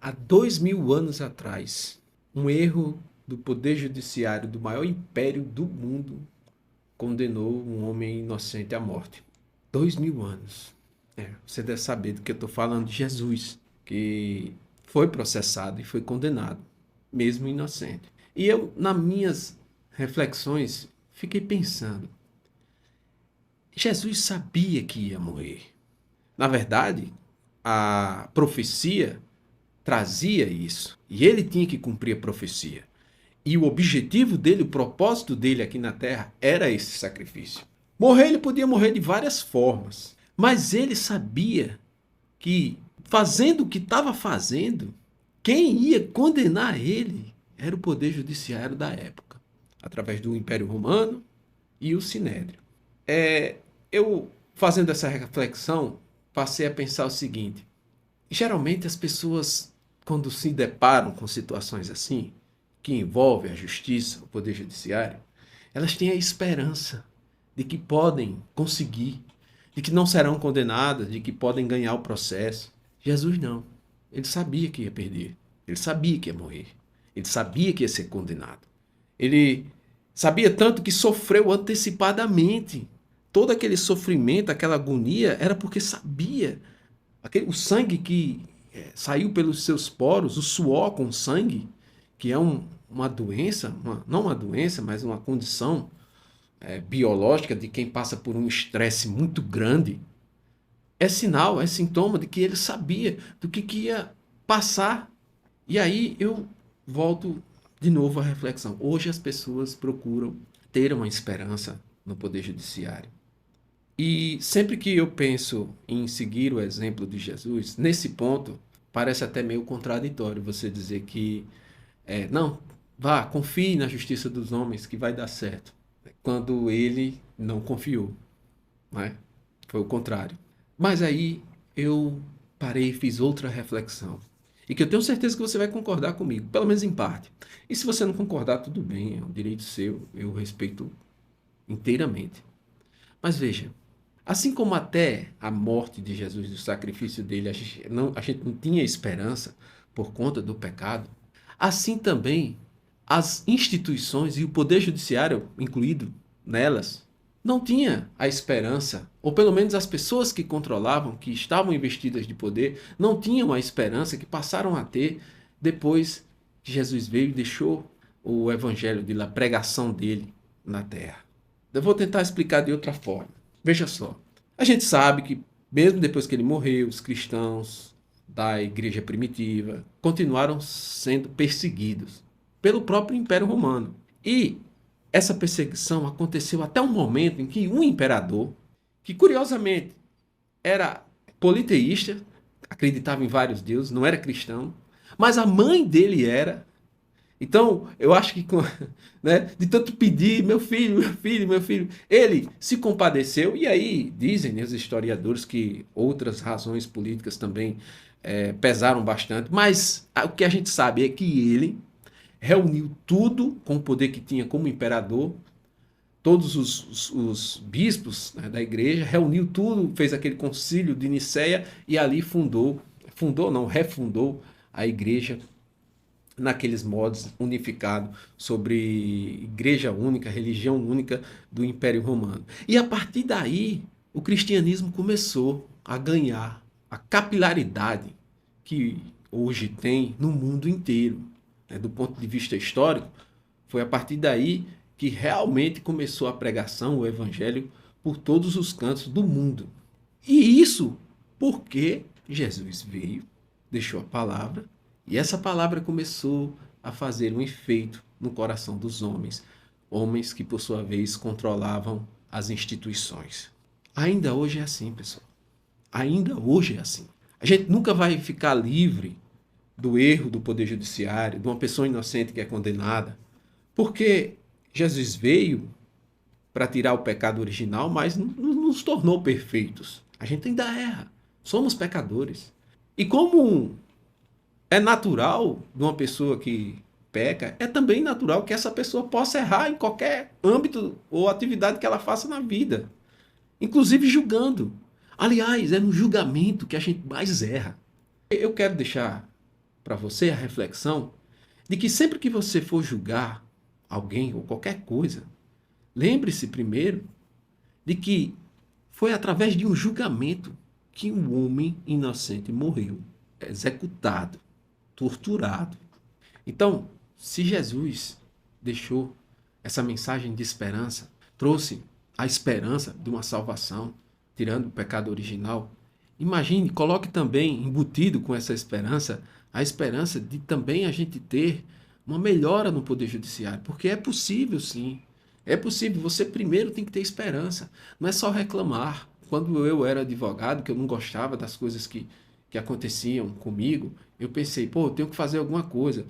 Há 2000 anos atrás, um erro do Poder Judiciário do maior império do mundo condenou um homem inocente à morte. 2000 anos. Você deve saber do que eu estou falando, de Jesus, que foi processado e foi condenado, mesmo inocente. E eu, nas minhas reflexões, fiquei pensando: Jesus sabia que ia morrer. Na verdade, a profecia trazia isso. E ele tinha que cumprir a profecia. E o objetivo dele, o propósito dele aqui na terra era esse sacrifício. Morrer, ele podia morrer de várias formas. Mas ele sabia que, fazendo o que estava fazendo, quem ia condenar ele era o poder judiciário da época, através do Império Romano e o Sinédrio. Eu, fazendo essa reflexão, passei a pensar o seguinte: geralmente as pessoas, quando se deparam com situações assim, que envolvem a justiça, o poder judiciário, elas têm a esperança de que podem conseguir, de que não serão condenadas, de que podem ganhar o processo. Jesus não. Ele sabia que ia perder. Ele sabia que ia morrer. Ele sabia que ia ser condenado. Ele sabia tanto que sofreu antecipadamente. Todo aquele sofrimento, aquela agonia, era porque sabia. O sangue que saiu pelos seus poros, o suor com sangue, que é uma doença, não uma doença, mas uma condição biológica de quem passa por um estresse muito grande, é sinal, é sintoma de que ele sabia do que ia passar. E aí eu volto de novo à reflexão. Hoje as pessoas procuram ter uma esperança no Poder Judiciário. E sempre que eu penso em seguir o exemplo de Jesus, nesse ponto, parece até meio contraditório você dizer que, não, vá, confie na justiça dos homens que vai dar certo, quando ele não confiou, não é? Foi o contrário. Mas aí eu parei e fiz outra reflexão. E que eu tenho certeza que você vai concordar comigo, pelo menos em parte. E se você não concordar, tudo bem, é um direito seu, eu respeito inteiramente. Mas veja, assim como até a morte de Jesus, o sacrifício dele, a gente não tinha esperança por conta do pecado, assim também as instituições e o poder judiciário incluído nelas não tinha a esperança, ou pelo menos as pessoas que controlavam, que estavam investidas de poder, não tinham a esperança que passaram a ter depois que Jesus veio e deixou o evangelho dele, a pregação dele na terra. Eu vou tentar explicar de outra forma. Veja só, a gente sabe que mesmo depois que ele morreu, os cristãos da igreja primitiva continuaram sendo perseguidos pelo próprio Império Romano. E essa perseguição aconteceu até um momento em que um imperador, que curiosamente era politeísta, acreditava em vários deuses, não era cristão, mas a mãe dele era. Então, eu acho que, né, de tanto pedir, meu filho, meu filho, meu filho, ele se compadeceu. E aí dizem, né, os historiadores, que outras razões políticas também pesaram bastante. Mas o que a gente sabe é que ele reuniu tudo com o poder que tinha como imperador, todos os bispos, né, da igreja, reuniu tudo, fez aquele concílio de Nicéia e ali refundou a igreja naqueles modos, unificado sobre igreja única, religião única do Império Romano. E a partir daí, o cristianismo começou a ganhar a capilaridade que hoje tem no mundo inteiro. Do ponto de vista histórico, foi a partir daí que realmente começou a pregação, o evangelho, por todos os cantos do mundo. E isso porque Jesus veio, deixou a palavra, e essa palavra começou a fazer um efeito no coração dos homens, homens que, por sua vez, controlavam as instituições. Ainda hoje é assim, pessoal. Ainda hoje é assim. A gente nunca vai ficar livre do erro do poder judiciário, de uma pessoa inocente que é condenada, porque Jesus veio para tirar o pecado original, mas não nos tornou perfeitos. A gente ainda erra. Somos pecadores. E como é natural de uma pessoa que peca, é também natural que essa pessoa possa errar em qualquer âmbito ou atividade que ela faça na vida, inclusive julgando. Aliás, é no julgamento que a gente mais erra. Eu quero deixar para você a reflexão de que sempre que você for julgar alguém ou qualquer coisa, lembre-se primeiro de que foi através de um julgamento que um homem inocente morreu, executado, torturado. Então, se Jesus deixou essa mensagem de esperança, trouxe a esperança de uma salvação, tirando o pecado original, imagine, coloque também embutido com essa esperança, a esperança de também a gente ter uma melhora no Poder Judiciário, porque é possível sim. É possível, você primeiro tem que ter esperança, não é só reclamar. Quando eu era advogado, que eu não gostava das coisas que aconteciam comigo, eu pensei, pô, eu tenho que fazer alguma coisa.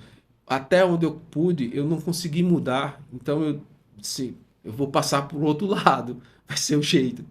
Até onde eu pude, eu não consegui mudar, então eu disse, eu vou passar por outro lado, vai ser o jeito.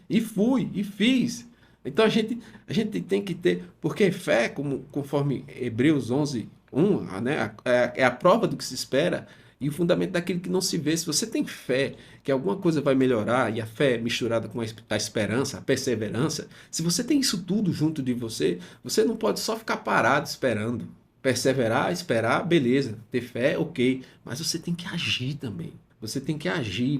E fui, e fiz. Então a gente tem que ter, porque fé, conforme Hebreus 11, 1, né, é a prova do que se espera e o fundamento daquilo que não se vê. Se você tem fé que alguma coisa vai melhorar, e a fé misturada com a esperança, a perseverança, se você tem isso tudo junto de você, você não pode só ficar parado esperando. Perseverar, esperar, beleza. Ter fé, ok. Mas você tem que agir também. Você tem que agir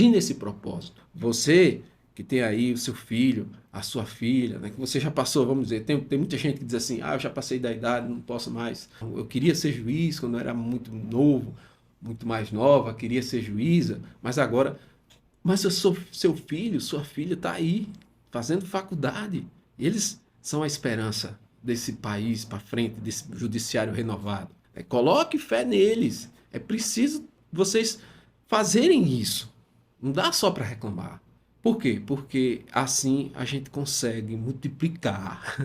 nesse propósito. Você que tem aí o seu filho, a sua filha, né, que você já passou, vamos dizer, tem muita gente que diz assim, eu já passei da idade, não posso mais. Eu queria ser juiz quando eu era muito novo, muito mais nova, queria ser juíza, mas eu sou seu filho, sua filha está aí, fazendo faculdade. Eles são a esperança desse país para frente, desse judiciário renovado. Coloque fé neles. É preciso vocês fazerem isso. Não dá só para reclamar. Por quê? Porque assim a gente consegue multiplicar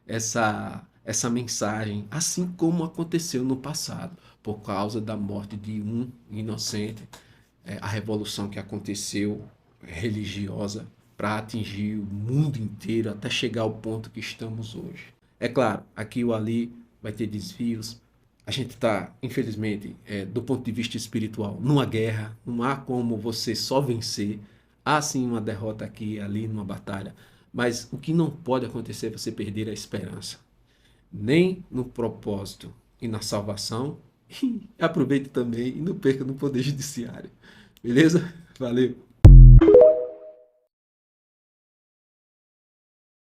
essa mensagem, assim como aconteceu no passado, por causa da morte de um inocente, a revolução que aconteceu religiosa para atingir o mundo inteiro até chegar ao ponto que estamos hoje. É claro, aqui ou ali vai ter desvios. A gente está, infelizmente, do ponto de vista espiritual, numa guerra. Não há como você só vencer. Há sim uma derrota aqui e ali numa batalha. Mas o que não pode acontecer é você perder a esperança. Nem no propósito e na salvação. E aproveite também e não perca no Poder Judiciário. Beleza? Valeu!